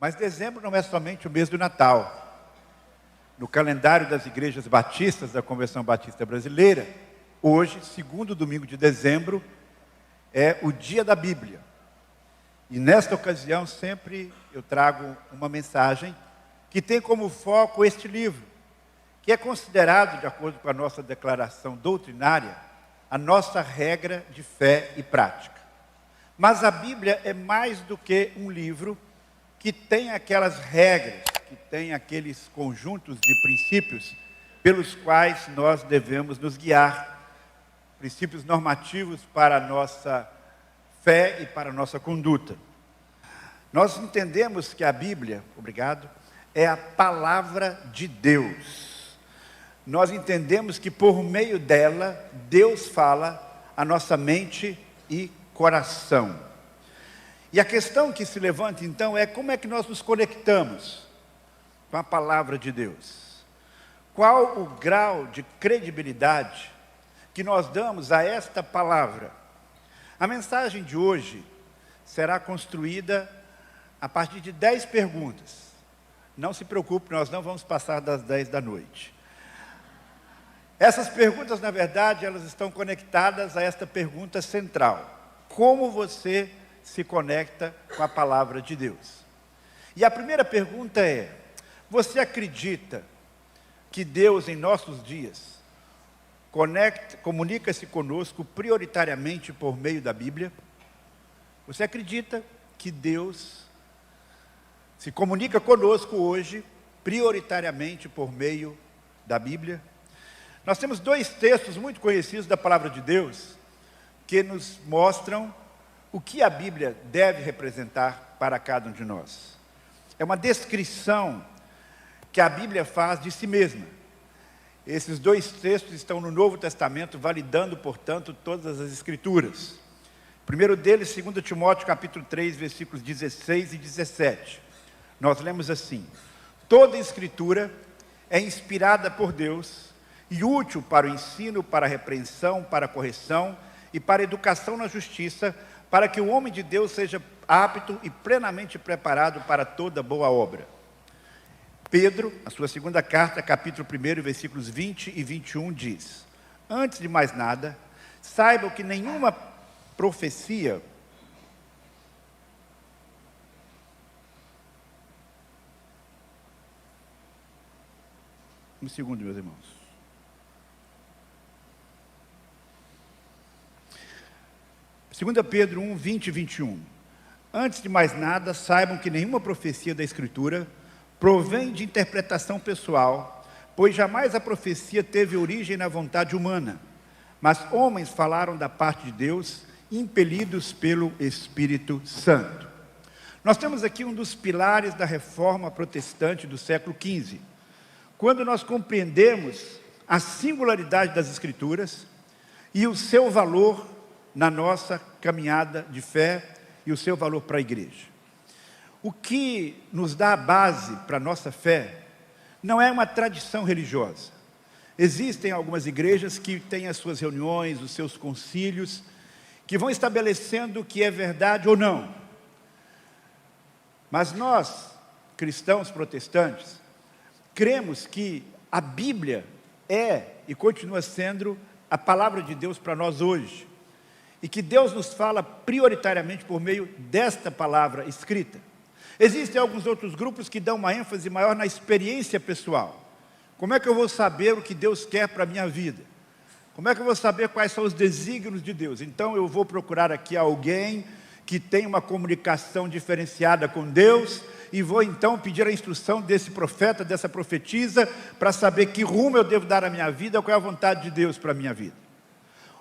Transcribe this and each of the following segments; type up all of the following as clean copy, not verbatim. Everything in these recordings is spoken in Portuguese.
Mas dezembro não é somente o mês do Natal. No calendário das igrejas batistas da Convenção Batista Brasileira, hoje, segundo domingo de dezembro, é o dia da Bíblia. E nesta ocasião sempre eu trago uma mensagem que tem como foco este livro, que é considerado, de acordo com a nossa declaração doutrinária, a nossa regra de fé e prática. Mas a Bíblia é mais do que um livro que tem aquelas regras, que tem aqueles conjuntos de princípios pelos quais nós devemos nos guiar, princípios normativos para a nossa fé e para a nossa conduta. Nós entendemos que a Bíblia, obrigado, é a palavra de Deus. Nós entendemos que por meio dela, Deus fala a nossa mente e coração. E a questão que se levanta então é como é que nós nos conectamos com a palavra de Deus? Qual o grau de credibilidade que nós damos a esta palavra? A mensagem de hoje será construída a partir de 10 perguntas. Não se preocupe, nós não vamos passar das 10 da noite. Essas perguntas, na verdade, elas estão conectadas a esta pergunta central. Como você se conecta com a palavra de Deus? E a primeira pergunta é: você acredita que Deus, em nossos dias, comunica-se conosco prioritariamente por meio da Bíblia? Você acredita que Deus se comunica conosco hoje prioritariamente por meio da Bíblia? Nós temos 2 textos muito conhecidos da palavra de Deus que nos mostram o que a Bíblia deve representar para cada um de nós. É uma descrição que a Bíblia faz de si mesma. Esses 2 textos estão no Novo Testamento, validando, portanto, todas as Escrituras. O primeiro deles, 2 Timóteo, capítulo 3, versículos 16 e 17. Nós lemos assim: toda Escritura é inspirada por Deus e útil para o ensino, para a repreensão, para a correção e para a educação na justiça, para que o homem de Deus seja apto e plenamente preparado para toda boa obra. Pedro, a sua segunda carta, capítulo 1, versículos 20 e 21, diz: antes de mais nada, saibam que nenhuma profecia um segundo, meus irmãos. 2 Pedro 1, 20 e 21. Antes de mais nada, saibam que nenhuma profecia da Escritura provém de interpretação pessoal, pois jamais a profecia teve origem na vontade humana, mas homens falaram da parte de Deus, impelidos pelo Espírito Santo. Nós temos aqui um dos pilares da reforma protestante do século XV. Quando nós compreendemos a singularidade das Escrituras e o seu valor na nossa caminhada de fé e o seu valor para a igreja. O que nos dá a base para a nossa fé não é uma tradição religiosa. Existem algumas igrejas que têm as suas reuniões, os seus concílios, que vão estabelecendo o que é verdade ou não. Mas nós, cristãos protestantes, cremos que a Bíblia é e continua sendo a palavra de Deus para nós hoje. E que Deus nos fala prioritariamente por meio desta palavra escrita. Existem alguns outros grupos que dão uma ênfase maior na experiência pessoal. Como é que eu vou saber o que Deus quer para a minha vida? Como é que eu vou saber quais são os desígnios de Deus? Então eu vou procurar aqui alguém que tem uma comunicação diferenciada com Deus e vou então pedir a instrução desse profeta, dessa profetisa, para saber que rumo eu devo dar à minha vida, qual é a vontade de Deus para a minha vida.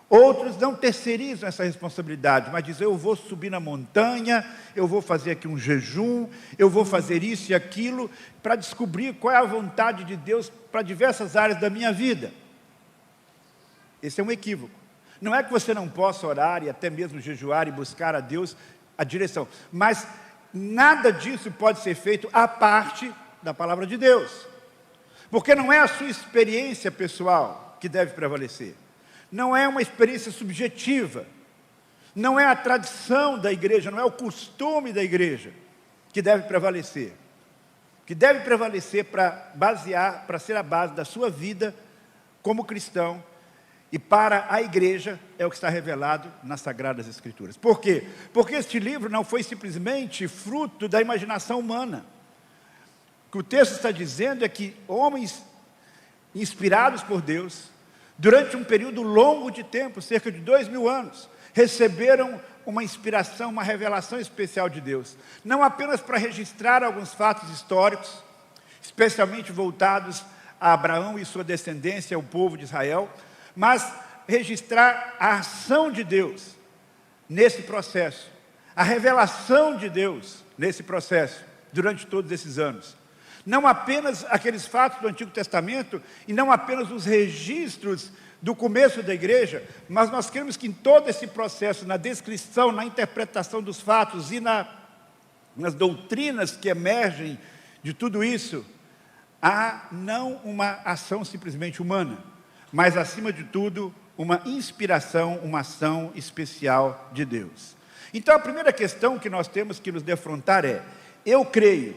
Outros não terceirizam essa responsabilidade, mas dizem: eu vou subir na montanha, eu vou fazer aqui um jejum, eu vou fazer isso e aquilo, para descobrir qual é a vontade de Deus para diversas áreas da minha vida. Esse é um equívoco. Não é que você não possa orar e até mesmo jejuar e buscar a Deus a direção, mas nada disso pode ser feito à parte da palavra de Deus, porque não é a sua experiência pessoal que deve prevalecer. Não é uma experiência subjetiva, não é a tradição da igreja, não é o costume da igreja. que deve prevalecer. Que deve prevalecer para ser a base da sua vida como cristão e para a igreja, é o que está revelado nas Sagradas Escrituras. Por quê? Porque este livro não foi simplesmente fruto da imaginação humana. O que o texto está dizendo é que homens inspirados por Deus, durante um período longo de tempo, cerca de 2000 anos, receberam uma inspiração, uma revelação especial de Deus. Não apenas para registrar alguns fatos históricos, especialmente voltados a Abraão e sua descendência, o povo de Israel, mas registrar a ação de Deus nesse processo, a revelação de Deus nesse processo, durante todos esses anos. Não apenas aqueles fatos do Antigo Testamento, e não apenas os registros do começo da igreja, mas nós queremos que em todo esse processo, na descrição, na interpretação dos fatos e nas doutrinas que emergem de tudo isso, há não uma ação simplesmente humana, mas acima de tudo, uma inspiração, uma ação especial de Deus. Então a primeira questão que nós temos que nos defrontar é: eu creio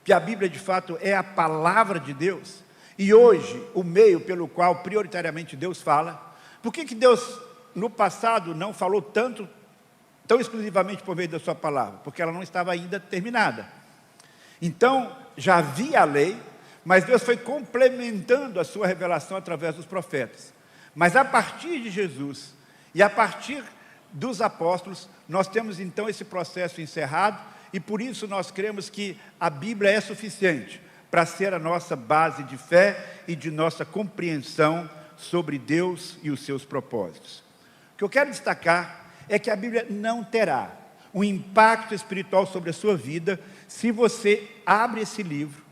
que a Bíblia de fato é a palavra de Deus, e hoje o meio pelo qual prioritariamente Deus fala. Por que Deus no passado não falou tão exclusivamente por meio da sua palavra? Porque ela não estava ainda terminada. Então já havia a lei, mas Deus foi complementando a sua revelação através dos profetas. Mas a partir de Jesus e a partir dos apóstolos, nós temos então esse processo encerrado, e por isso nós cremos que a Bíblia é suficiente para ser a nossa base de fé e de nossa compreensão sobre Deus e os seus propósitos. O que eu quero destacar é que a Bíblia não terá um impacto espiritual sobre a sua vida se você abre esse livro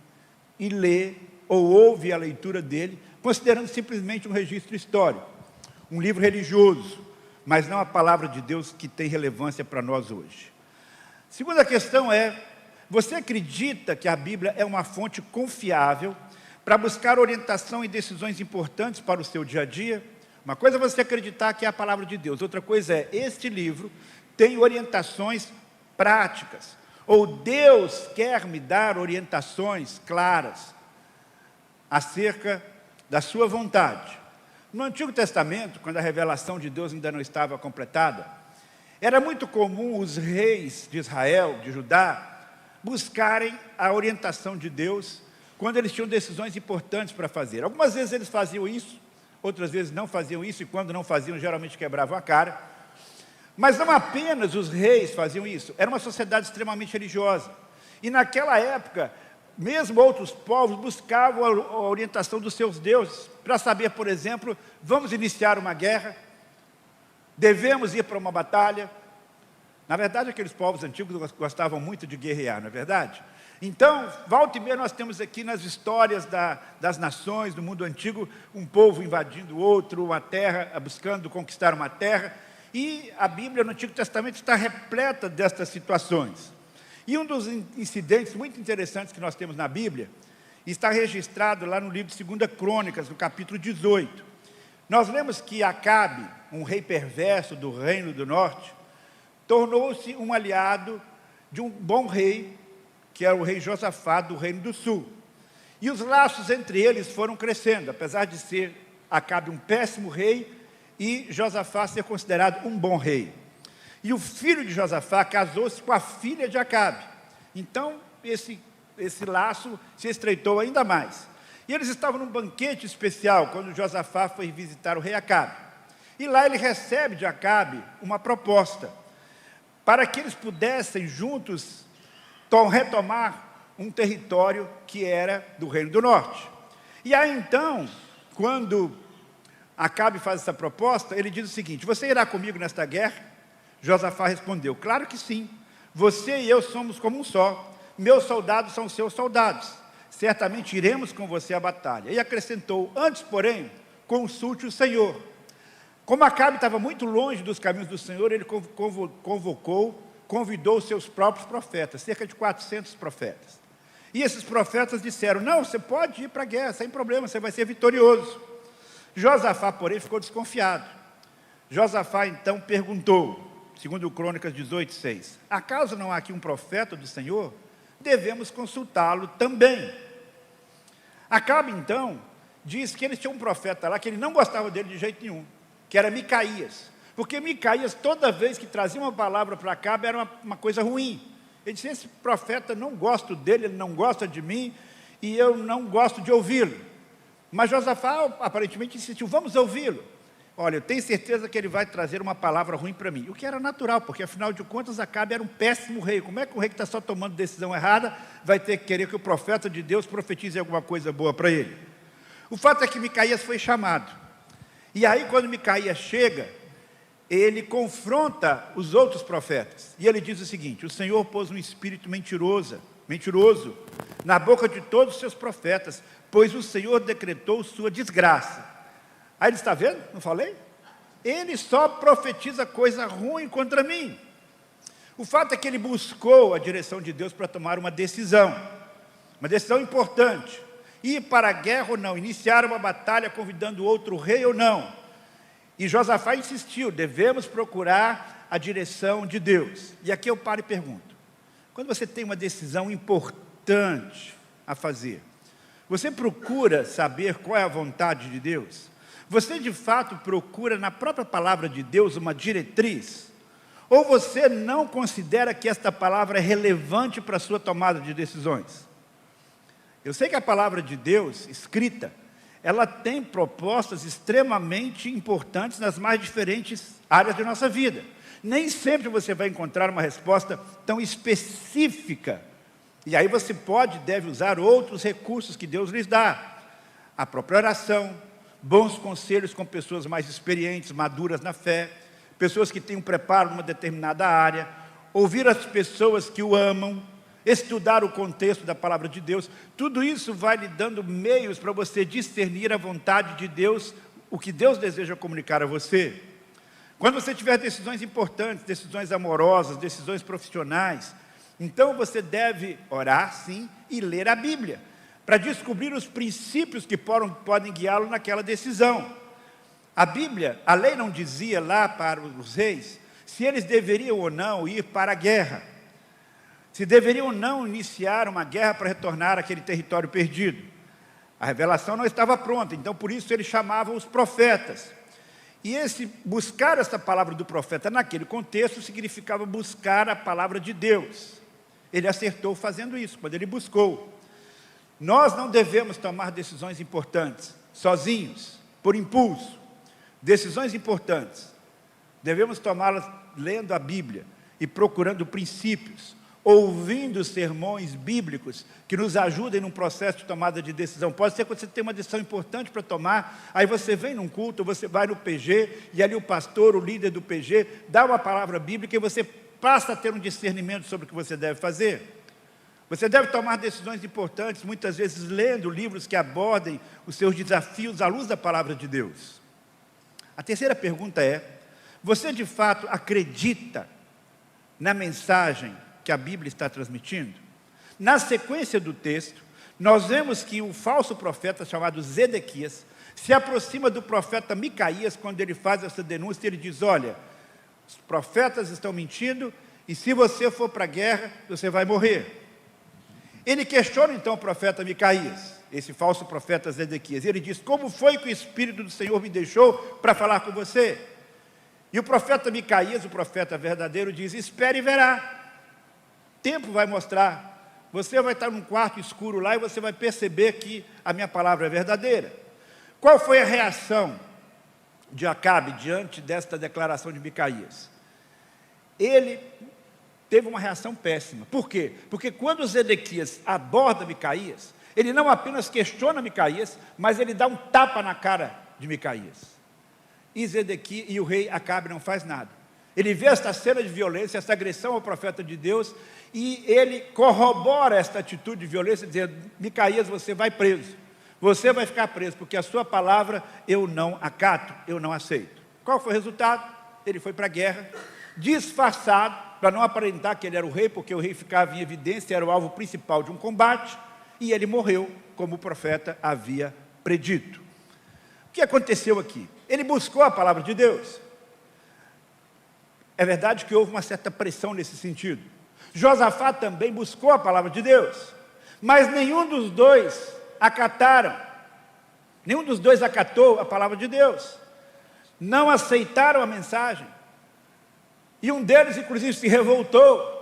e lê ou ouve a leitura dele, considerando simplesmente um registro histórico, um livro religioso, mas não a palavra de Deus que tem relevância para nós hoje. Segunda questão é: você acredita que a Bíblia é uma fonte confiável para buscar orientação e decisões importantes para o seu dia a dia? Uma coisa é você acreditar que é a palavra de Deus, outra coisa é: este livro tem orientações práticas, ou Deus quer me dar orientações claras acerca da sua vontade. No Antigo Testamento, quando a revelação de Deus ainda não estava completada, era muito comum os reis de Israel, de Judá, buscarem a orientação de Deus quando eles tinham decisões importantes para fazer. Algumas vezes eles faziam isso, outras vezes não faziam isso, e quando não faziam, geralmente quebravam a cara. Mas não apenas os reis faziam isso, era uma sociedade extremamente religiosa. E naquela época, mesmo outros povos buscavam a orientação dos seus deuses, para saber, por exemplo, vamos iniciar uma guerra, devemos ir para uma batalha. Na verdade, aqueles povos antigos gostavam muito de guerrear, não é verdade? Então, volta e meia nós temos aqui nas histórias das nações, do mundo antigo, um povo invadindo outro, uma terra, buscando conquistar uma terra. E a Bíblia no Antigo Testamento está repleta destas situações. E um dos incidentes muito interessantes que nós temos na Bíblia está registrado lá no livro de 2 Crônicas, no capítulo 18. Nós lemos que Acabe, um rei perverso do reino do norte, tornou-se um aliado de um bom rei, que era o rei Josafá, do reino do sul. E os laços entre eles foram crescendo, apesar de ser Acabe um péssimo rei, e Josafá ser considerado um bom rei. E o filho de Josafá casou-se com a filha de Acabe. Então, esse laço se estreitou ainda mais. E eles estavam num banquete especial, quando Josafá foi visitar o rei Acabe. E lá ele recebe de Acabe uma proposta, para que eles pudessem juntos retomar um território que era do reino do norte. E aí então, quando Acabe faz essa proposta, ele diz o seguinte: você irá comigo nesta guerra? Josafá respondeu: claro que sim, você e eu somos como um só, meus soldados são seus soldados, certamente iremos com você à batalha. E acrescentou: antes, porém, consulte o Senhor. Como Acabe estava muito longe dos caminhos do Senhor, ele convidou os seus próprios profetas, cerca de 400 profetas. E esses profetas disseram: não, você pode ir para a guerra, sem problema, você vai ser vitorioso. Josafá, porém, ficou desconfiado. Josafá, então, perguntou, segundo Crônicas 18:6, acaso não há aqui um profeta do Senhor? devemos consultá-lo também. Acabe, então, diz que eles tinham um profeta lá, que ele não gostava dele de jeito nenhum, que era Micaías. Porque Micaías, toda vez que trazia uma palavra para Acabe, era uma coisa ruim. Ele disse, esse profeta, não gosto dele, ele não gosta de mim, e eu não gosto de ouvi-lo. Mas Josafá, aparentemente, insistiu, vamos ouvi-lo. Olha, eu tenho certeza que ele vai trazer uma palavra ruim para mim. O que era natural, porque afinal de contas Acabe era um péssimo rei. Como é que o rei que está só tomando decisão errada vai ter que querer que o profeta de Deus profetize alguma coisa boa para ele? O fato é que Micaías foi chamado. E aí quando Micaías chega, ele confronta os outros profetas. E ele diz o seguinte, o Senhor pôs um espírito mentiroso na boca de todos os seus profetas, pois o Senhor decretou sua desgraça. Aí ele está vendo? Não falei? Ele só profetiza coisa ruim contra mim. O fato é que ele buscou a direção de Deus para tomar uma decisão importante. Ir para a guerra ou não, iniciar uma batalha convidando outro rei ou não. E Josafá insistiu, devemos procurar a direção de Deus. E aqui eu paro e pergunto, quando você tem uma decisão importante a fazer, você procura saber qual é a vontade de Deus? Você de fato procura na própria palavra de Deus uma diretriz? Ou você não considera que esta palavra é relevante para a sua tomada de decisões? Eu sei que a palavra de Deus, escrita, ela tem propostas extremamente importantes nas mais diferentes áreas de nossa vida. Nem sempre você vai encontrar uma resposta tão específica. E aí você pode e deve usar outros recursos que Deus lhes dá. A própria oração, bons conselhos com pessoas mais experientes, maduras na fé, pessoas que têm um preparo numa determinada área, ouvir as pessoas que o amam, estudar o contexto da palavra de Deus, tudo isso vai lhe dando meios para você discernir a vontade de Deus, o que Deus deseja comunicar a você. Quando você tiver decisões importantes, decisões amorosas, decisões profissionais, então você deve orar, sim, e ler a Bíblia, para descobrir os princípios que podem guiá-lo naquela decisão. A Bíblia, a lei não dizia lá para os reis, se eles deveriam ou não ir para a guerra, se deveriam ou não iniciar uma guerra para retornar àquele território perdido. A revelação não estava pronta, então por isso eles chamavam os profetas. E buscar essa palavra do profeta naquele contexto significava buscar a palavra de Deus. Ele acertou fazendo isso, quando ele buscou. Nós não devemos tomar decisões importantes sozinhos, por impulso. Decisões importantes devemos tomá-las lendo a Bíblia e procurando princípios, ouvindo sermões bíblicos que nos ajudem num processo de tomada de decisão. Pode ser que você tenha uma decisão importante para tomar, aí você vem num culto, você vai no PG, e ali o pastor, o líder do PG, dá uma palavra bíblica e você passa a ter um discernimento sobre o que você deve fazer. Você deve tomar decisões importantes, muitas vezes lendo livros que abordem os seus desafios à luz da palavra de Deus. A terceira pergunta é, você de fato acredita na mensagem que a Bíblia está transmitindo? Na sequência do texto, nós vemos que o falso profeta chamado Zedequias se aproxima do profeta Micaías quando ele faz essa denúncia. Ele diz, olha, os profetas estão mentindo e se você for para a guerra, você vai morrer. Ele questiona então o profeta Micaías, esse falso profeta Zedequias. Ele diz, como foi que o Espírito do Senhor me deixou para falar com você? E o profeta Micaías, o profeta verdadeiro, diz, espere e verá. Tempo vai mostrar. Você vai estar num quarto escuro lá e você vai perceber que a minha palavra é verdadeira. Qual foi a reação de Acabe diante desta declaração de Micaías? Ele teve uma reação péssima. Por quê? Porque quando Zedequias aborda Micaías, ele não apenas questiona Micaías, mas ele dá um tapa na cara de Micaías. E Zedequias e o rei Acabe não faz nada. Ele vê esta cena de violência, esta agressão ao profeta de Deus, e ele corrobora esta atitude de violência, dizendo, Micaías, você vai preso. Você vai ficar preso, porque a sua palavra eu não acato, eu não aceito. Qual foi o resultado? Ele foi para a guerra, disfarçado, para não aparentar que ele era o rei, porque o rei ficava em evidência, era o alvo principal de um combate, e ele morreu, como o profeta havia predito. O que aconteceu aqui? Ele buscou a palavra de Deus. É verdade que houve uma certa pressão nesse sentido, Josafá também buscou a palavra de Deus, mas nenhum dos dois acataram, nenhum dos dois acatou a palavra de Deus, não aceitaram a mensagem, e um deles inclusive se revoltou,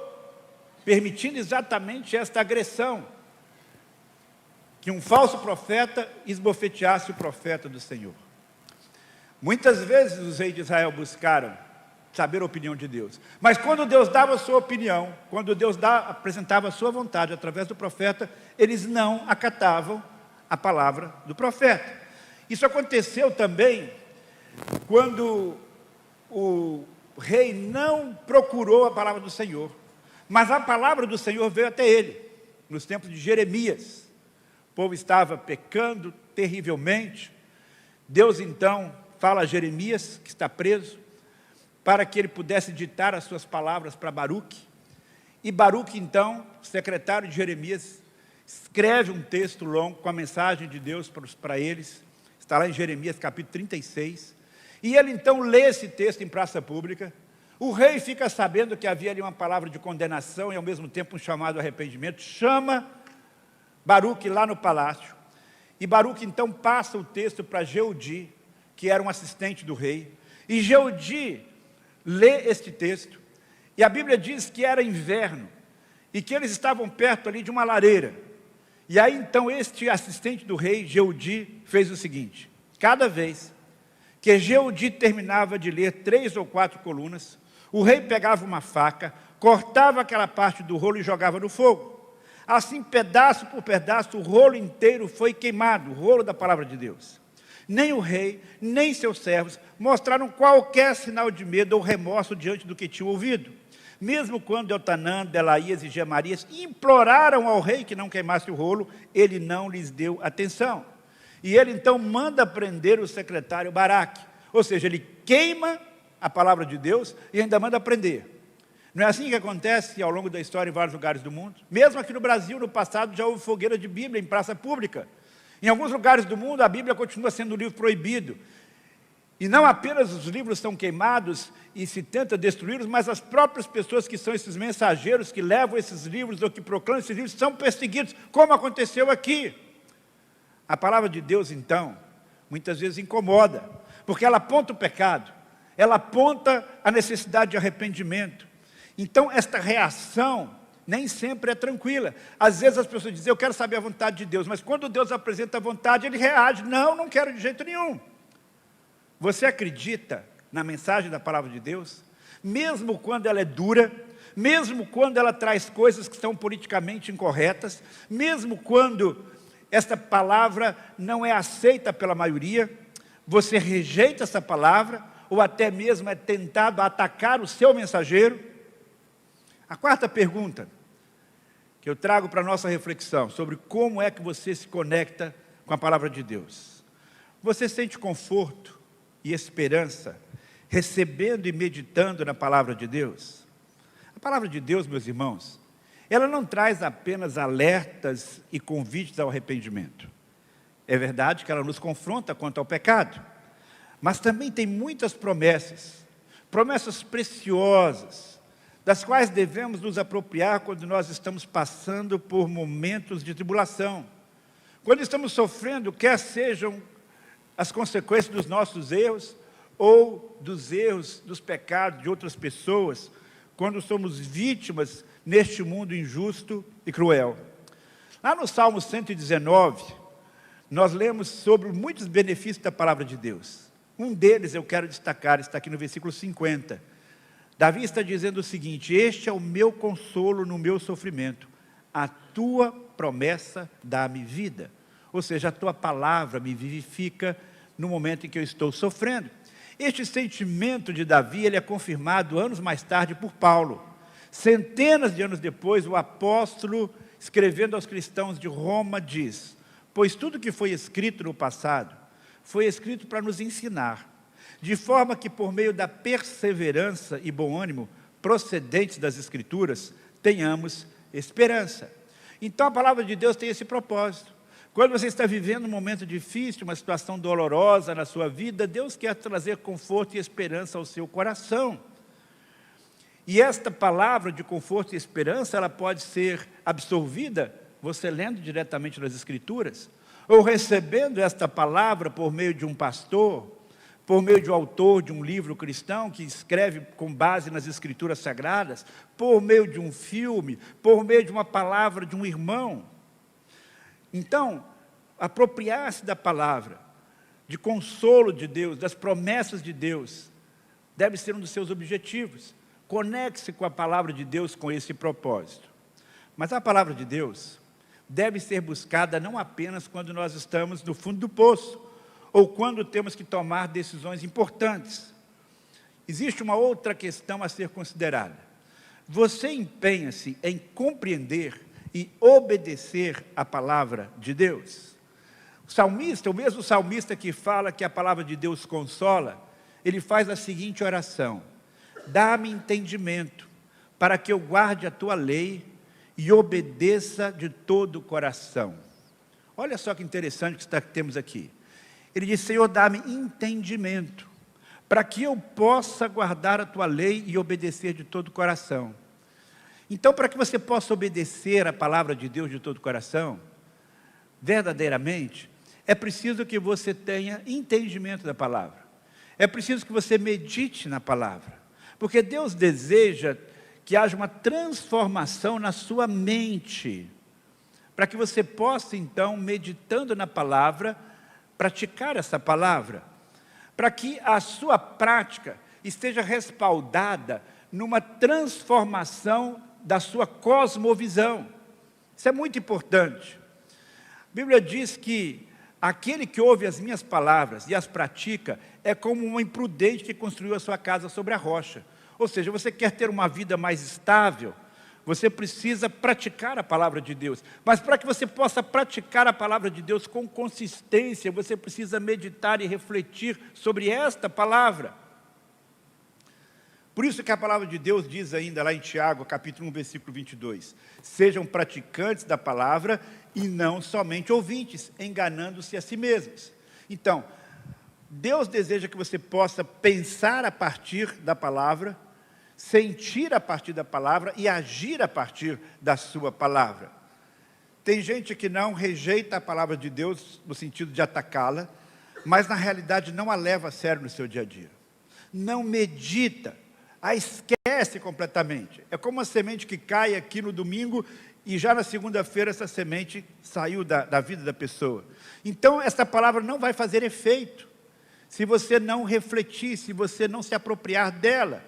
permitindo exatamente esta agressão, que um falso profeta esbofeteasse o profeta do Senhor. Muitas vezes os reis de Israel buscaram saber a opinião de Deus, mas quando Deus dava a sua opinião, quando Deus apresentava a sua vontade através do profeta, eles não acatavam a palavra do profeta. Isso aconteceu também quando o rei não procurou a palavra do Senhor, mas a palavra do Senhor veio até ele, nos tempos de Jeremias. O povo estava pecando terrivelmente. Deus então fala a Jeremias, que está preso, para que ele pudesse ditar as suas palavras para Baruque. E Baruque então, secretário de Jeremias, escreve um texto longo com a mensagem de Deus para eles. Está lá em Jeremias capítulo 36. E ele então lê esse texto em praça pública. O rei fica sabendo que havia ali uma palavra de condenação e ao mesmo tempo um chamado arrependimento. Chama Baruque lá no palácio. E Baruque então passa o texto para Jeudi, que era um assistente do rei. E Jeudi lê este texto. E a Bíblia diz que era inverno e que eles estavam perto ali de uma lareira. E aí então este assistente do rei, Jeudi, fez o seguinte: cada vez que Jeudi terminava de ler 3 ou 4 colunas, o rei pegava uma faca, cortava aquela parte do rolo e jogava no fogo. Assim, pedaço por pedaço, o rolo inteiro foi queimado, o rolo da palavra de Deus. Nem o rei, nem seus servos mostraram qualquer sinal de medo ou remorso diante do que tinham ouvido. Mesmo quando Eltanã, Delaías e Gemarias imploraram ao rei que não queimasse o rolo, ele não lhes deu atenção. E ele então manda prender o secretário Baraque. Ou seja, ele queima a palavra de Deus e ainda manda prender. Não é assim que acontece ao longo da história em vários lugares do mundo? Mesmo aqui no Brasil, no passado, já houve fogueira de Bíblia em praça pública. Em alguns lugares do mundo, a Bíblia continua sendo um livro proibido. E não apenas os livros são queimados e se tenta destruí-los, mas as próprias pessoas que são esses mensageiros que levam esses livros ou que proclamam esses livros são perseguidos, como aconteceu aqui. A palavra de Deus, então, muitas vezes incomoda, porque ela aponta o pecado, ela aponta a necessidade de arrependimento. Então, esta reação nem sempre é tranquila. Às vezes as pessoas dizem: eu quero saber a vontade de Deus, mas quando Deus apresenta a vontade, ele reage: não quero de jeito nenhum. Você acredita na mensagem da palavra de Deus? Mesmo quando ela é dura, mesmo quando ela traz coisas que são politicamente incorretas, mesmo quando esta palavra não é aceita pela maioria, você rejeita essa palavra, ou até mesmo é tentado a atacar o seu mensageiro? A quarta pergunta que eu trago para a nossa reflexão sobre como é que você se conecta com a palavra de Deus. Você sente conforto e esperança recebendo e meditando na palavra de Deus? A palavra de Deus, meus irmãos, ela não traz apenas alertas e convites ao arrependimento. É verdade que ela nos confronta quanto ao pecado, mas também tem muitas promessas preciosas, das quais devemos nos apropriar quando nós estamos passando por momentos de tribulação. Quando estamos sofrendo, quer sejam as consequências dos nossos erros, ou dos erros, dos pecados de outras pessoas, quando somos vítimas neste mundo injusto e cruel. Lá no Salmo 119, nós lemos sobre muitos benefícios da palavra de Deus. Um deles eu quero destacar, está aqui no versículo 50. Davi está dizendo o seguinte: este é o meu consolo no meu sofrimento, a tua promessa dá-me vida. Ou seja, a tua palavra me vivifica no momento em que eu estou sofrendo. Este sentimento de Davi, ele é confirmado anos mais tarde por Paulo. Centenas de anos depois, o apóstolo, escrevendo aos cristãos de Roma, diz: pois tudo que foi escrito no passado, foi escrito para nos ensinar, de forma que por meio da perseverança e bom ânimo, procedentes das Escrituras, tenhamos esperança. Então a palavra de Deus tem esse propósito. Quando você está vivendo um momento difícil, uma situação dolorosa na sua vida, Deus quer trazer conforto e esperança ao seu coração. E esta palavra de conforto e esperança, ela pode ser absorvida, você lendo diretamente das Escrituras, ou recebendo esta palavra por meio de um pastor, por meio de um autor de um livro cristão que escreve com base nas Escrituras Sagradas, por meio de um filme, por meio de uma palavra de um irmão. Então, apropriar-se da palavra, de consolo de Deus, das promessas de Deus, deve ser um dos seus objetivos. Conecte-se com a palavra de Deus com esse propósito. Mas a palavra de Deus deve ser buscada não apenas quando nós estamos no fundo do poço, ou quando temos que tomar decisões importantes. Existe uma outra questão a ser considerada. Você empenha-se em compreender e obedecer a palavra de Deus? O salmista, o mesmo salmista que fala que a palavra de Deus consola, ele faz a seguinte oração: dá-me entendimento, para que eu guarde a tua lei e obedeça de todo o coração. Olha só que interessante que temos aqui. Ele diz: Senhor, dá-me entendimento, para que eu possa guardar a tua lei e obedecer de todo o coração. Então, para que você possa obedecer a palavra de Deus de todo o coração, verdadeiramente, é preciso que você tenha entendimento da palavra. É preciso que você medite na palavra. Porque Deus deseja que haja uma transformação na sua mente, para que você possa, então, meditando na palavra, praticar essa palavra, para que a sua prática esteja respaldada numa transformação da sua cosmovisão. Isso é muito importante. A Bíblia diz que aquele que ouve as minhas palavras e as pratica é como um imprudente que construiu a sua casa sobre a rocha. Ou seja, você quer ter uma vida mais estável, você precisa praticar a palavra de Deus. Mas para que você possa praticar a palavra de Deus com consistência, você precisa meditar e refletir sobre esta palavra. Por isso que a palavra de Deus diz ainda lá em Tiago, capítulo 1, versículo 22, sejam praticantes da palavra e não somente ouvintes, enganando-se a si mesmos. Então, Deus deseja que você possa pensar a partir da palavra, sentir a partir da palavra e agir a partir da sua palavra. Tem gente que não rejeita a palavra de Deus no sentido de atacá-la, mas na realidade não a leva a sério no seu dia a dia. Não medita, a esquece completamente. É como uma semente que cai aqui no domingo e já na segunda-feira essa semente saiu da vida da pessoa. Então essa palavra não vai fazer efeito se você não refletir, se você não se apropriar dela.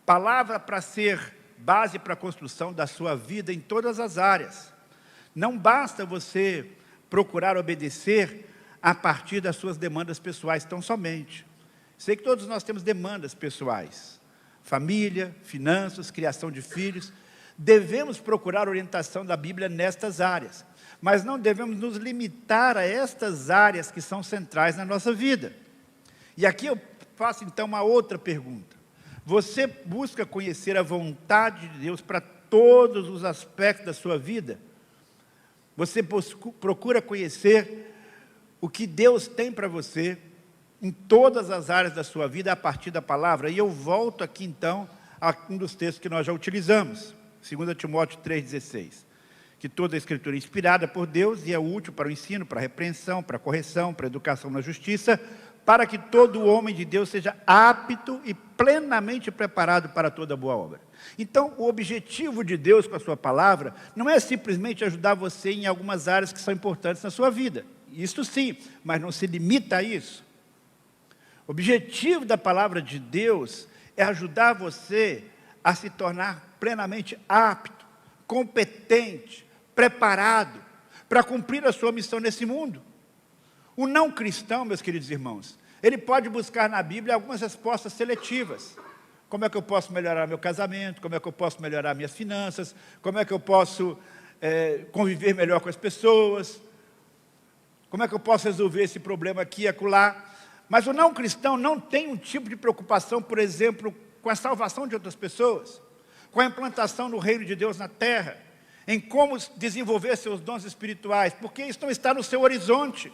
Palavra para ser base para a construção da sua vida em todas as áreas. Não basta você procurar obedecer a partir das suas demandas pessoais tão somente. Sei que todos nós temos demandas pessoais. Família, finanças, criação de filhos. Devemos procurar orientação da Bíblia nestas áreas. Mas não devemos nos limitar a estas áreas que são centrais na nossa vida. E aqui eu faço então uma outra pergunta. Você busca conhecer a vontade de Deus para todos os aspectos da sua vida? Você procura conhecer o que Deus tem para você em todas as áreas da sua vida a partir da palavra? E eu volto aqui então a um dos textos que nós já utilizamos, 2 Timóteo 3,16. Que toda a Escritura é inspirada por Deus e é útil para o ensino, para a repreensão, para a correção, para a educação na justiça, para que todo homem de Deus seja apto e plenamente preparado para toda boa obra. Então, o objetivo de Deus com a sua palavra não é simplesmente ajudar você em algumas áreas que são importantes na sua vida. Isso sim, mas não se limita a isso. O objetivo da palavra de Deus é ajudar você a se tornar plenamente apto, competente, preparado para cumprir a sua missão nesse mundo. O não cristão, meus queridos irmãos, ele pode buscar na Bíblia algumas respostas seletivas. Como é que eu posso melhorar meu casamento? Como é que eu posso melhorar minhas finanças? Como é que eu posso conviver melhor com as pessoas? Como é que eu posso resolver esse problema aqui e acolá? Mas o não cristão não tem um tipo de preocupação, por exemplo, com a salvação de outras pessoas, com a implantação do reino de Deus na terra, em como desenvolver seus dons espirituais, porque isso não está no seu horizonte.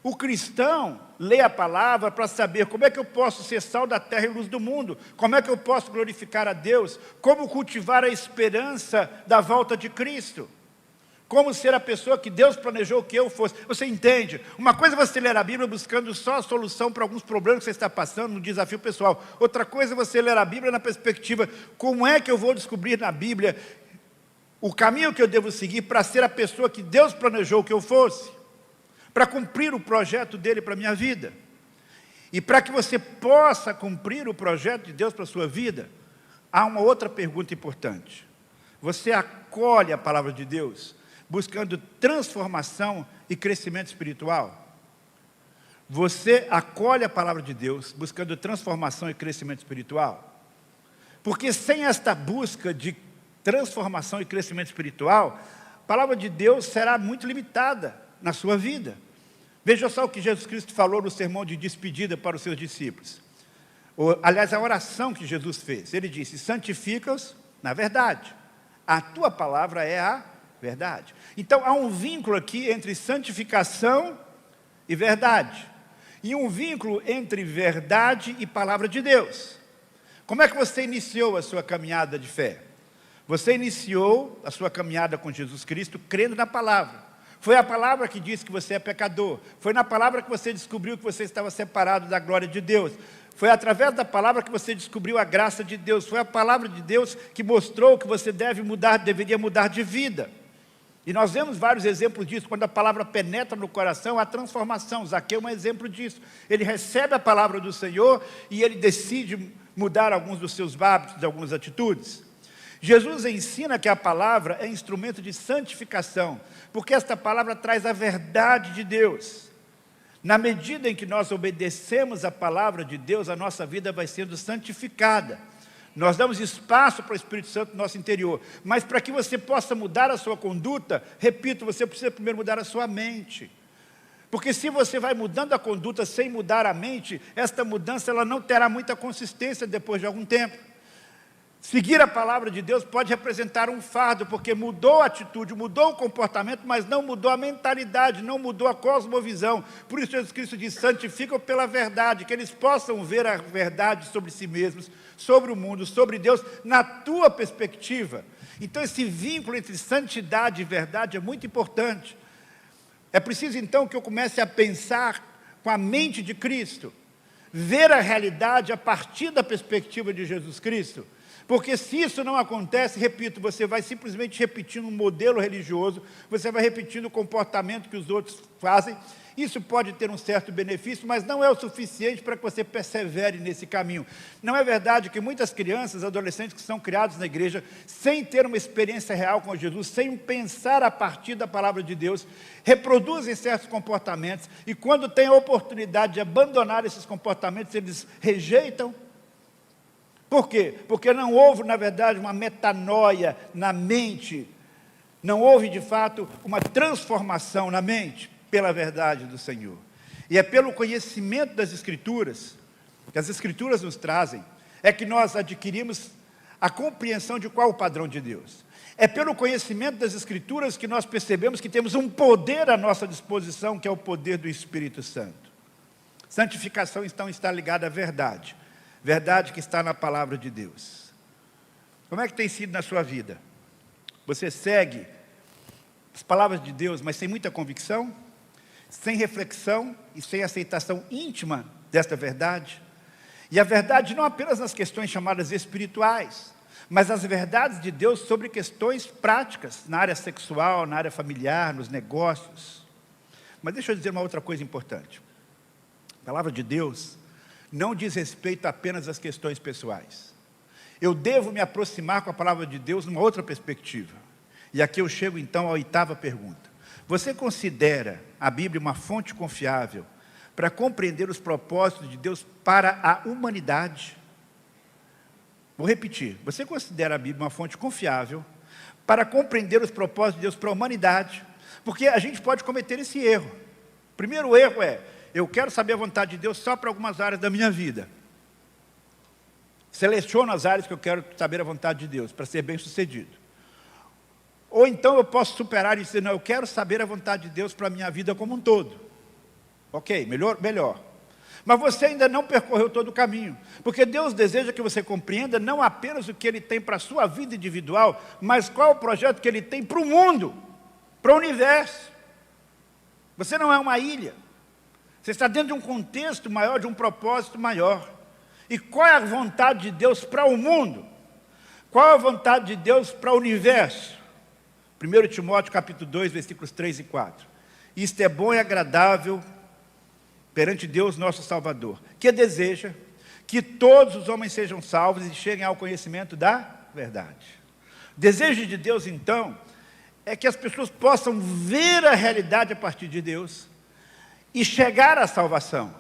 O cristão lê a palavra para saber como é que eu posso ser sal da terra e luz do mundo, como é que eu posso glorificar a Deus, como cultivar a esperança da volta de Cristo, como ser a pessoa que Deus planejou que eu fosse. Você entende? Uma coisa é você ler a Bíblia buscando só a solução para alguns problemas que você está passando, no desafio pessoal. Outra coisa é você ler a Bíblia na perspectiva, como é que eu vou descobrir na Bíblia o caminho que eu devo seguir para ser a pessoa que Deus planejou que eu fosse, para cumprir o projeto dele para a minha vida. E para que você possa cumprir o projeto de Deus para a sua vida, há uma outra pergunta importante. Você acolhe a palavra de Deus buscando transformação e crescimento espiritual? Você acolhe a palavra de Deus buscando transformação e crescimento espiritual? Porque sem esta busca de transformação e crescimento espiritual, a palavra de Deus será muito limitada na sua vida. Veja só o que Jesus Cristo falou no sermão de despedida para os seus discípulos. Aliás, a oração que Jesus fez. Ele disse: santifica-os na verdade. A tua palavra é a verdade. Então, há um vínculo aqui entre santificação e verdade. E um vínculo entre verdade e palavra de Deus. Como é que você iniciou a sua caminhada de fé? Você iniciou a sua caminhada com Jesus Cristo crendo na palavra. Foi a palavra que disse que você é pecador. Foi na palavra que você descobriu que você estava separado da glória de Deus. Foi através da palavra que você descobriu a graça de Deus. Foi a palavra de Deus que mostrou que você deveria mudar de vida. E nós vemos vários exemplos disso. Quando a palavra penetra no coração, há transformação. Zaqueu é um exemplo disso. Ele recebe a palavra do Senhor e ele decide mudar alguns dos seus hábitos, algumas atitudes. Jesus ensina que a palavra é instrumento de santificação, porque esta palavra traz a verdade de Deus. Na medida em que nós obedecemos a palavra de Deus, a nossa vida vai sendo santificada. Nós damos espaço para o Espírito Santo no nosso interior. Mas para que você possa mudar a sua conduta, repito, você precisa primeiro mudar a sua mente. Porque se você vai mudando a conduta sem mudar a mente, esta mudança ela não terá muita consistência depois de algum tempo. Seguir a palavra de Deus pode representar um fardo, porque mudou a atitude, mudou o comportamento, mas não mudou a mentalidade, não mudou a cosmovisão. Por isso Jesus Cristo diz: santifica pela verdade, que eles possam ver a verdade sobre si mesmos, sobre o mundo, sobre Deus, na tua perspectiva. Então esse vínculo entre santidade e verdade é muito importante. É preciso então que eu comece a pensar com a mente de Cristo, ver a realidade a partir da perspectiva de Jesus Cristo. Porque se isso não acontece, repito, você vai simplesmente repetindo um modelo religioso, você vai repetindo o comportamento que os outros fazem. Isso pode ter um certo benefício, mas não é o suficiente para que você persevere nesse caminho. Não é verdade que muitas crianças, adolescentes que são criados na igreja, sem ter uma experiência real com Jesus, sem pensar a partir da palavra de Deus, reproduzem certos comportamentos, e quando têm a oportunidade de abandonar esses comportamentos, eles rejeitam? Por quê? Porque não houve, na verdade, uma metanoia na mente, não houve, de fato, uma transformação na mente pela verdade do Senhor. E é pelo conhecimento das Escrituras, que as Escrituras nos trazem, é que nós adquirimos a compreensão de qual é o padrão de Deus. É pelo conhecimento das Escrituras que nós percebemos que temos um poder à nossa disposição, que é o poder do Espírito Santo. Santificação, então, está ligada à verdade. Verdade que está na palavra de Deus. Como é que tem sido na sua vida? Você segue as palavras de Deus, mas sem muita convicção, sem reflexão e sem aceitação íntima desta verdade? E a verdade não apenas nas questões chamadas espirituais, mas as verdades de Deus sobre questões práticas, na área sexual, na área familiar, nos negócios. Mas deixa eu dizer uma outra coisa importante. A palavra de Deus não diz respeito apenas às questões pessoais. Eu devo me aproximar com a palavra de Deus numa outra perspectiva. E aqui eu chego então à 8ª pergunta. Você considera a Bíblia uma fonte confiável para compreender os propósitos de Deus para a humanidade? Vou repetir. Você considera a Bíblia uma fonte confiável para compreender os propósitos de Deus para a humanidade? Porque a gente pode cometer esse erro. O primeiro erro é: eu quero saber a vontade de Deus só para algumas áreas da minha vida. Seleciono as áreas que eu quero saber a vontade de Deus, para ser bem sucedido. Ou então eu posso superar e dizer: não, eu quero saber a vontade de Deus para a minha vida como um todo. Ok, melhor. Mas você ainda não percorreu todo o caminho. Porque Deus deseja que você compreenda não apenas o que Ele tem para a sua vida individual, mas qual o projeto que Ele tem para o mundo, para o universo. Você não é uma ilha. Você está dentro de um contexto maior, de um propósito maior. E qual é a vontade de Deus para o mundo? Qual é a vontade de Deus para o universo? 1 Timóteo capítulo 2, versículos 3 e 4. Isto é bom e agradável perante Deus nosso Salvador, que deseja que todos os homens sejam salvos e cheguem ao conhecimento da verdade. O desejo de Deus, então, é que as pessoas possam ver a realidade a partir de Deus e chegar à salvação.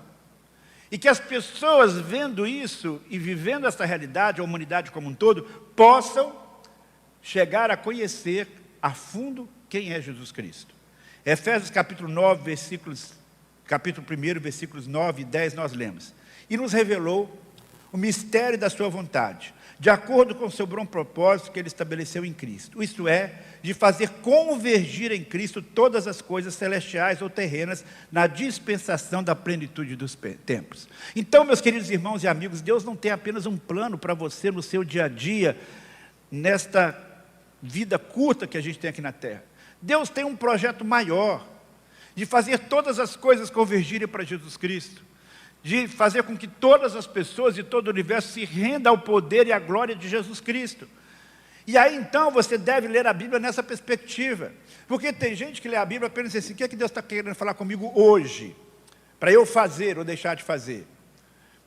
E que as pessoas, vendo isso e vivendo essa realidade, a humanidade como um todo, possam chegar a conhecer a fundo quem é Jesus Cristo. Efésios capítulo 9, capítulo 1, versículos 9 e 10, nós lemos. E nos revelou o mistério da sua vontade, de acordo com o seu bom propósito que Ele estabeleceu em Cristo. Isto é, de fazer convergir em Cristo todas as coisas celestiais ou terrenas na dispensação da plenitude dos tempos. Então, meus queridos irmãos e amigos, Deus não tem apenas um plano para você no seu dia a dia, nesta vida curta que a gente tem aqui na terra. Deus tem um projeto maior, de fazer todas as coisas convergirem para Jesus Cristo, de fazer com que todas as pessoas e todo o universo se renda ao poder e à glória de Jesus Cristo. E aí então você deve ler a Bíblia nessa perspectiva, porque tem gente que lê a Bíblia apenas assim, o que é que Deus está querendo falar comigo hoje, para eu fazer ou deixar de fazer?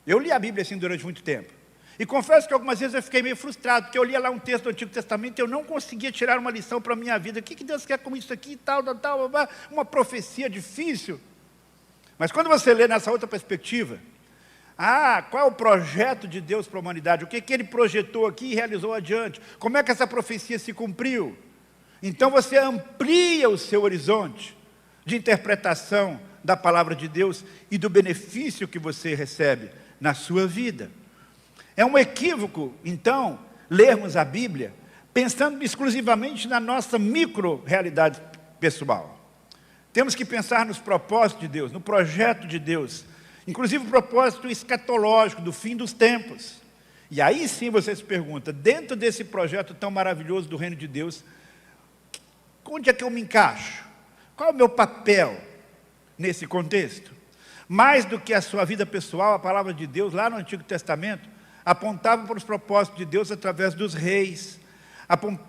Eu li a Bíblia assim durante muito tempo, e confesso que algumas vezes eu fiquei meio frustrado, porque eu lia lá um texto do Antigo Testamento e eu não conseguia tirar uma lição para a minha vida. O que Deus quer com isso aqui e tal, uma profecia difícil. Mas quando você lê nessa outra perspectiva, qual é o projeto de Deus para a humanidade? O que Ele projetou aqui e realizou adiante? Como é que essa profecia se cumpriu? Então você amplia o seu horizonte de interpretação da palavra de Deus e do benefício que você recebe na sua vida. É um equívoco, então, lermos a Bíblia pensando exclusivamente na nossa micro-realidade pessoal. Temos que pensar nos propósitos de Deus, no projeto de Deus, inclusive o propósito escatológico do fim dos tempos. E aí sim você se pergunta, dentro desse projeto tão maravilhoso do reino de Deus, onde é que eu me encaixo? Qual é o meu papel nesse contexto? Mais do que a sua vida pessoal, a palavra de Deus, lá no Antigo Testamento, apontava para os propósitos de Deus através dos reis,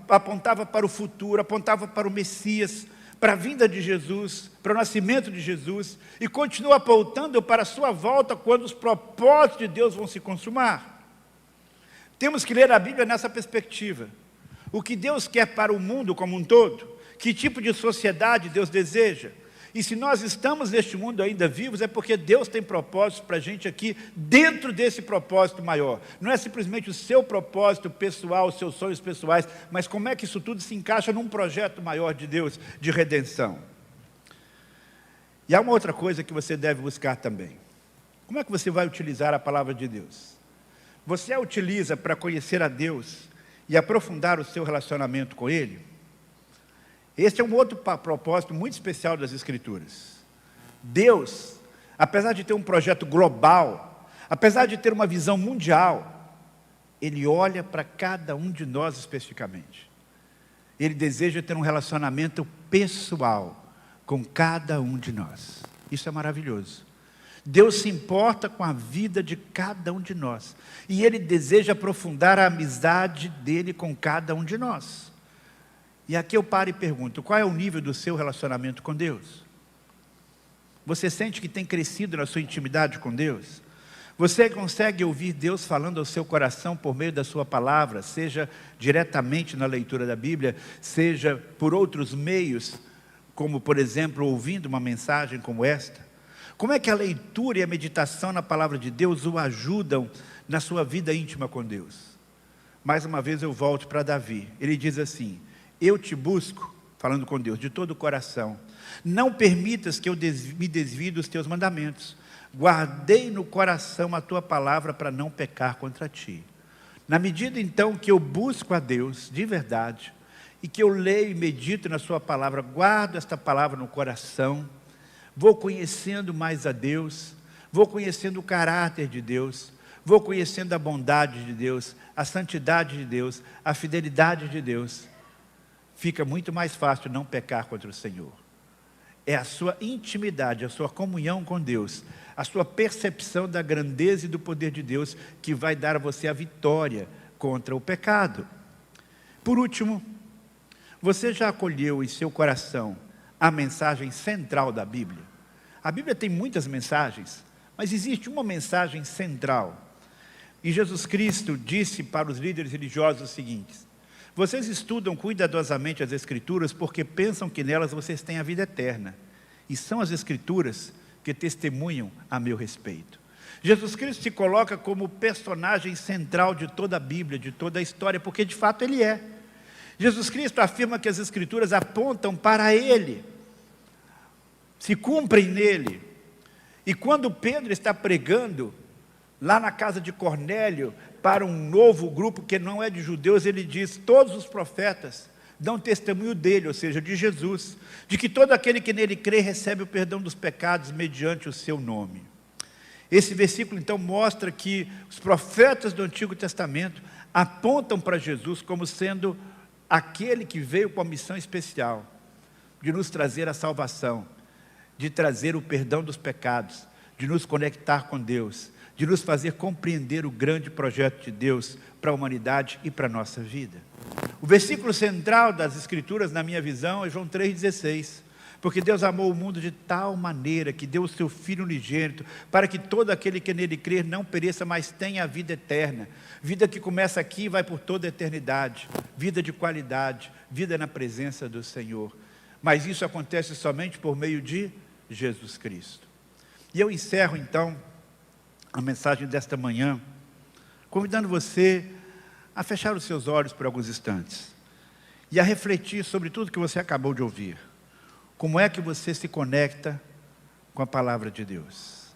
apontava para o futuro, apontava para o Messias, para a vinda de Jesus, para o nascimento de Jesus, e continua apontando para a sua volta quando os propósitos de Deus vão se consumar. Temos que ler a Bíblia nessa perspectiva. O que Deus quer para o mundo como um todo, que tipo de sociedade Deus deseja. E se nós estamos neste mundo ainda vivos, é porque Deus tem propósitos para a gente aqui, dentro desse propósito maior. Não é simplesmente o seu propósito pessoal, os seus sonhos pessoais, mas como é que isso tudo se encaixa num projeto maior de Deus, de redenção. E há uma outra coisa que você deve buscar também. Como é que você vai utilizar a palavra de Deus? Você a utiliza para conhecer a Deus e aprofundar o seu relacionamento com Ele? Este é um outro propósito muito especial das Escrituras. Deus, apesar de ter um projeto global, apesar de ter uma visão mundial, Ele olha para cada um de nós especificamente. Ele deseja ter um relacionamento pessoal com cada um de nós. Isso é maravilhoso. Deus se importa com a vida de cada um de nós. E Ele deseja aprofundar a amizade dEle com cada um de nós. E aqui eu paro e pergunto, qual é o nível do seu relacionamento com Deus? Você sente que tem crescido na sua intimidade com Deus? Você consegue ouvir Deus falando ao seu coração por meio da sua palavra, seja diretamente na leitura da Bíblia, seja por outros meios, como por exemplo, ouvindo uma mensagem como esta? Como é que a leitura e a meditação na palavra de Deus o ajudam na sua vida íntima com Deus? Mais uma vez eu volto para Davi, ele diz assim, eu te busco, falando com Deus, de todo o coração. Não permitas que eu me desvie dos teus mandamentos. Guardei no coração a tua palavra para não pecar contra ti. Na medida então que eu busco a Deus de verdade, e que eu leio e medito na sua palavra, guardo esta palavra no coração, vou conhecendo mais a Deus, vou conhecendo o caráter de Deus, vou conhecendo a bondade de Deus, a santidade de Deus, a fidelidade de Deus, fica muito mais fácil não pecar contra o Senhor. É a sua intimidade, a sua comunhão com Deus, a sua percepção da grandeza e do poder de Deus que vai dar a você a vitória contra o pecado. Por último, você já acolheu em seu coração a mensagem central da Bíblia? A Bíblia tem muitas mensagens, mas existe uma mensagem central. E Jesus Cristo disse para os líderes religiosos o seguinte: vocês estudam cuidadosamente as Escrituras porque pensam que nelas vocês têm a vida eterna. E são as Escrituras que testemunham a meu respeito. Jesus Cristo se coloca como personagem central de toda a Bíblia, de toda a história, porque de fato Ele é. Jesus Cristo afirma que as Escrituras apontam para Ele, se cumprem nele. E quando Pedro está pregando lá na casa de Cornélio para um novo grupo que não é de judeus, ele diz: todos os profetas dão testemunho dele, ou seja, de Jesus, de que todo aquele que nele crê recebe o perdão dos pecados mediante o seu nome. Esse versículo então mostra que os profetas do Antigo Testamento apontam para Jesus como sendo aquele que veio com a missão especial de nos trazer a salvação, de trazer o perdão dos pecados, de nos conectar com Deus, de nos fazer compreender o grande projeto de Deus para a humanidade e para a nossa vida. O versículo central das Escrituras, na minha visão, é João 3,16. Porque Deus amou o mundo de tal maneira que deu o seu Filho unigênito, para que todo aquele que nele crer não pereça, mas tenha a vida eterna. Vida que começa aqui e vai por toda a eternidade. Vida de qualidade, vida na presença do Senhor. Mas isso acontece somente por meio de Jesus Cristo. E eu encerro então a mensagem desta manhã, convidando você a fechar os seus olhos por alguns instantes e a refletir sobre tudo que você acabou de ouvir. Como é que você se conecta com a palavra de Deus?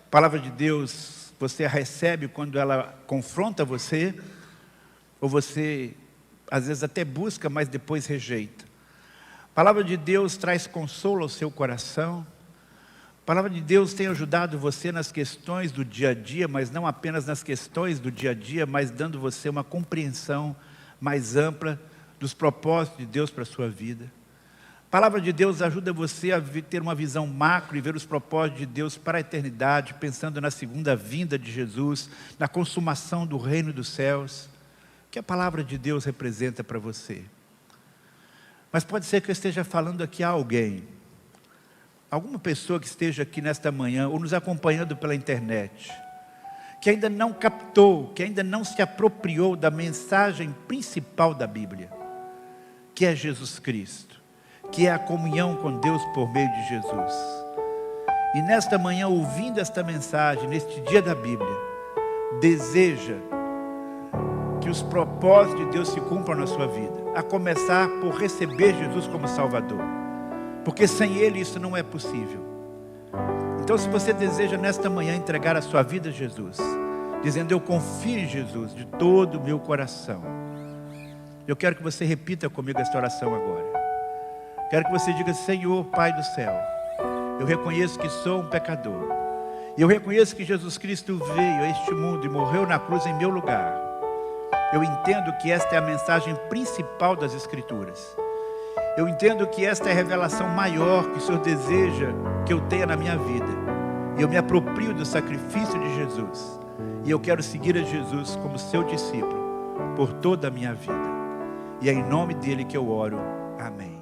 A palavra de Deus, você a recebe quando ela confronta você, ou você, às vezes, até busca, mas depois rejeita. A palavra de Deus traz consolo ao seu coração. A palavra de Deus tem ajudado você nas questões do dia a dia, mas não apenas nas questões do dia a dia, mas dando você uma compreensão mais ampla dos propósitos de Deus para a sua vida. A palavra de Deus ajuda você a ter uma visão macro e ver os propósitos de Deus para a eternidade, pensando na segunda vinda de Jesus, na consumação do reino dos céus. O que a palavra de Deus representa para você? Mas pode ser que eu esteja falando aqui a alguém, alguma pessoa que esteja aqui nesta manhã, ou nos acompanhando pela internet, que ainda não captou, que ainda não se apropriou da mensagem principal da Bíblia, que é Jesus Cristo, que é a comunhão com Deus por meio de Jesus. E nesta manhã, ouvindo esta mensagem, neste dia da Bíblia, deseja que os propósitos de Deus se cumpram na sua vida, a começar por receber Jesus como Salvador, porque sem Ele isso não é possível. Então, se você deseja nesta manhã entregar a sua vida a Jesus, dizendo: eu confio em Jesus de todo o meu coração, eu quero que você repita comigo esta oração agora. Quero que você diga: Senhor, Pai do céu, eu reconheço que sou um pecador. E eu reconheço que Jesus Cristo veio a este mundo e morreu na cruz em meu lugar. Eu entendo que esta é a mensagem principal das Escrituras. Eu entendo que esta é a revelação maior que o Senhor deseja que eu tenha na minha vida. E eu me aproprio do sacrifício de Jesus. E eu quero seguir a Jesus como seu discípulo por toda a minha vida. E é em nome dele que eu oro. Amém.